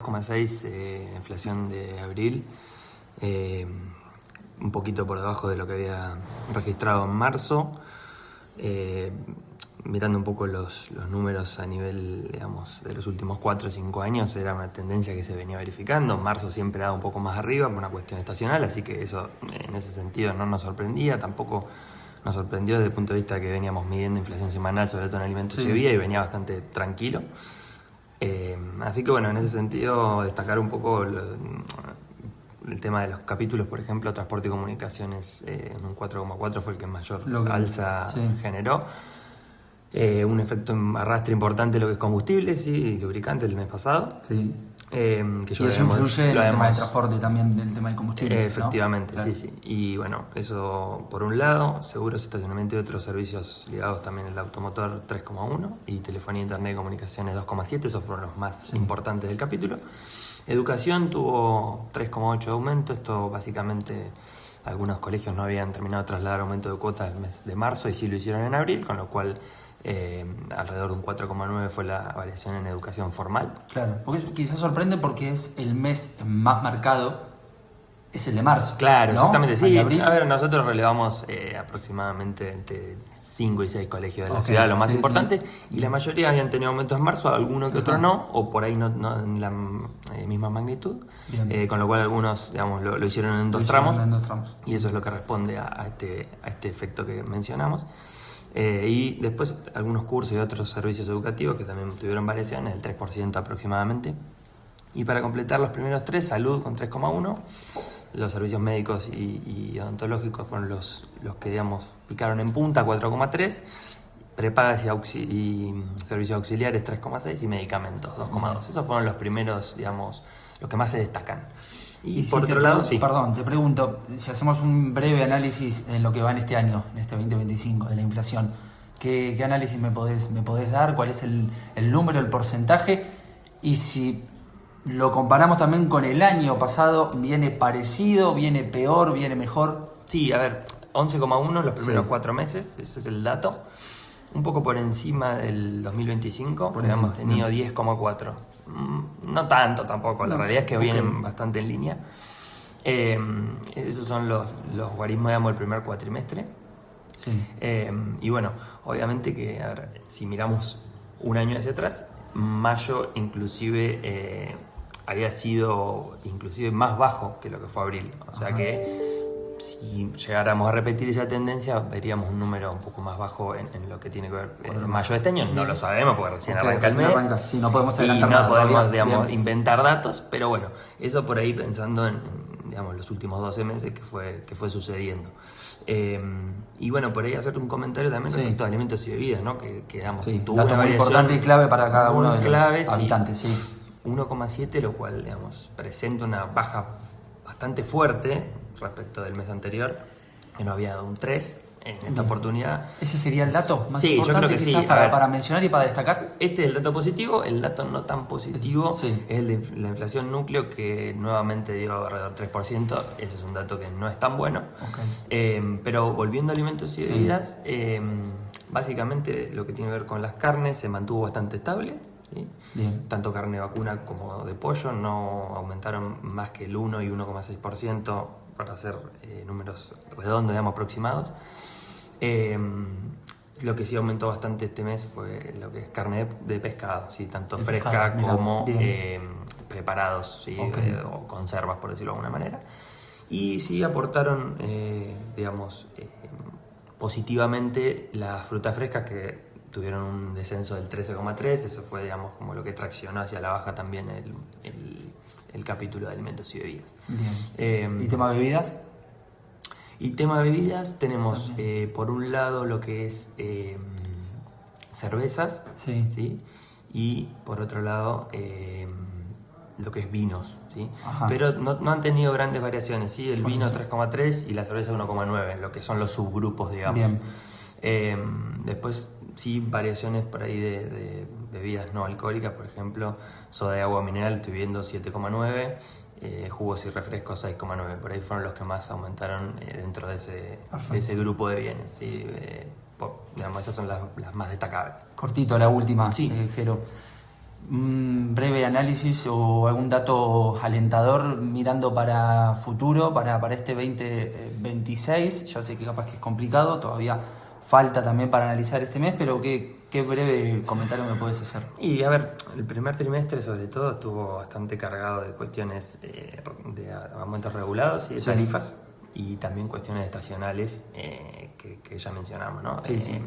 2,6 inflación de abril, un poquito por debajo de lo que había registrado en marzo. Mirando un poco los números a nivel, digamos, de los últimos 4 o 5 años, era una tendencia que se venía verificando. Marzo siempre era un poco más arriba por una cuestión estacional, así que eso en ese sentido no nos sorprendía. Tampoco nos sorprendió desde el punto de vista que veníamos midiendo inflación semanal, sobre todo en alimentos y bebidas, y venía bastante tranquilo. Así que bueno, en ese sentido destacar un poco el tema de los capítulos, por ejemplo, transporte y comunicaciones en un 4,4 fue el que mayor alza generó. Un efecto arrastre importante lo que es combustible, y lubricante el mes pasado. Sí. Que y eso influye en el tema del transporte también, el tema del combustible. Efectivamente, ¿no? Claro. sí. Y bueno, eso por un lado, seguros, estacionamiento y otros servicios ligados también al automotor 3,1 y telefonía, internet y comunicaciones 2,7, esos fueron los más importantes del capítulo. Educación tuvo 3,8 de aumento, esto básicamente algunos colegios no habían terminado de trasladar aumento de cuotas el mes de marzo y sí lo hicieron en abril, con lo cual alrededor de un 4,9 fue la variación en educación formal. Claro, porque eso quizás sorprende porque es el mes más marcado, es el de marzo. Claro, ¿no? Exactamente, sí. Abril. A ver, nosotros relevamos aproximadamente entre 5 y 6 colegios de la ciudad, lo más importante, y la mayoría habían tenido aumentos en marzo, algunos que otros no, o por ahí no en la misma magnitud, con lo cual algunos, digamos, lo hicieron en dos tramos, y eso es lo que responde a este efecto que mencionamos. Y después algunos cursos y otros servicios educativos que también tuvieron variaciones, el 3% aproximadamente. Y para completar los primeros 3, salud con 3,1, los servicios médicos y odontológicos fueron los que, digamos, picaron en punta, 4,3, prepagas y servicios auxiliares 3,6 y medicamentos 2,2. Esos fueron los primeros, digamos, los que más se destacan. Y por otro lado, Perdón, te pregunto, si hacemos un breve análisis en lo que va en este año, en este 2025, de la inflación, ¿qué análisis me podés dar? ¿Cuál es el número, el porcentaje? Y si lo comparamos también con el año pasado, ¿viene parecido, viene peor, viene mejor? Sí, a ver, 11,1 los primeros 4 meses, ese es el dato. Un poco por encima del 2025, porque hemos tenido 10,4. No tanto tampoco, la realidad es que vienen bastante en línea. Esos son los guarismos, digamos, del primer cuatrimestre. Sí. Y bueno, obviamente que, a ver, si miramos un año hacia atrás, mayo inclusive había sido inclusive más bajo que lo que fue abril. O sea que si llegáramos a repetir esa tendencia, veríamos un número un poco más bajo en lo que tiene que ver en mayo de este año. No lo sabemos porque recién arranca el mes. Sí, no podemos adelantar nada. Y no podemos, digamos, inventar datos, pero bueno, eso por ahí pensando en digamos, los últimos 12 meses que fue sucediendo. Y bueno, por ahí hacerte un comentario también respecto a alimentos y bebidas, ¿no? Que digamos, tuvo dato una muy importante y clave para cada uno de los habitantes. 1,7, lo cual, digamos, presenta una baja bastante fuerte respecto del mes anterior, que no había dado un 3 en esta oportunidad. ¿Ese sería el dato más importante? Yo creo que quizás para mencionar y para destacar. Este es el dato positivo. El dato no tan positivo es el de la inflación núcleo, que nuevamente dio alrededor del 3%. Ese es un dato que no es tan bueno. Pero volviendo a alimentos y bebidas, básicamente lo que tiene que ver con las carnes se mantuvo bastante estable. ¿Sí? Tanto carne vacuna como de pollo no aumentaron más que el 1 y 1,6%, para hacer números redondos, digamos, aproximados. Lo que sí aumentó bastante este mes fue lo que es carne de pescado, ¿sí? Tanto fresca como preparados, ¿sí? O conservas, por decirlo de alguna manera. Y sí aportaron, digamos, positivamente las frutas frescas, que tuvieron un descenso del 13,3, eso fue, digamos, como lo que traccionó hacia la baja también el capítulo de alimentos y bebidas. ¿Y tema bebidas? Y tema bebidas tenemos por un lado lo que es cervezas, ¿sí? Y por otro lado lo que es vinos, ¿sí? Pero no han tenido grandes variaciones, ¿sí? El vino 3,3 y la cerveza 1,9, lo que son los subgrupos, digamos. Después sí, variaciones por ahí de bebidas no alcohólicas, por ejemplo, soda de agua mineral, estoy viendo 7,9, jugos y refrescos 6,9, por ahí fueron los que más aumentaron dentro de ese grupo de bienes, ¿sí? Digamos, esas son las más destacables. Cortito, la última, Jero. Un breve análisis o algún dato alentador mirando para futuro, para este 2026. Yo sé que capaz que es complicado, todavía falta también para analizar este mes, pero ¿qué breve comentario me puedes hacer? Y a ver, el primer trimestre sobre todo estuvo bastante cargado de cuestiones de aumentos regulados y de tarifas, y también cuestiones estacionales que ya mencionamos, ¿no? Sí.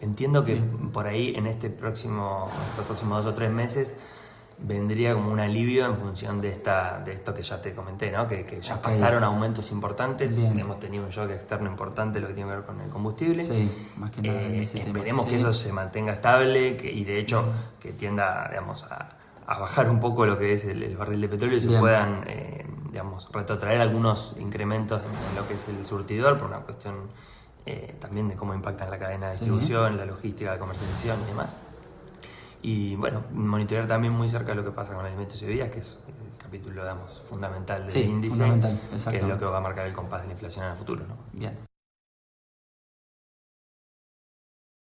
Entiendo que por ahí en los próximos 2 o 3 meses vendría como un alivio en función de esto que ya te comenté, ¿no? Que ya pasaron aumentos importantes, que hemos tenido un shock externo importante, lo que tiene que ver con el combustible. Sí, más que nada en ese esperemos tema. que eso se mantenga estable y de hecho que tienda, digamos, a bajar un poco lo que es el barril de petróleo y se puedan, digamos, retrotraer algunos incrementos en lo que es el surtidor por una cuestión también de cómo impacta la cadena de distribución, la logística, la comercialización y demás. Y bueno, monitorear también muy cerca lo que pasa con alimentos y bebidas, que es el capítulo, digamos, fundamental del índice, que es lo que va a marcar el compás de la inflación en el futuro, ¿no? Bien.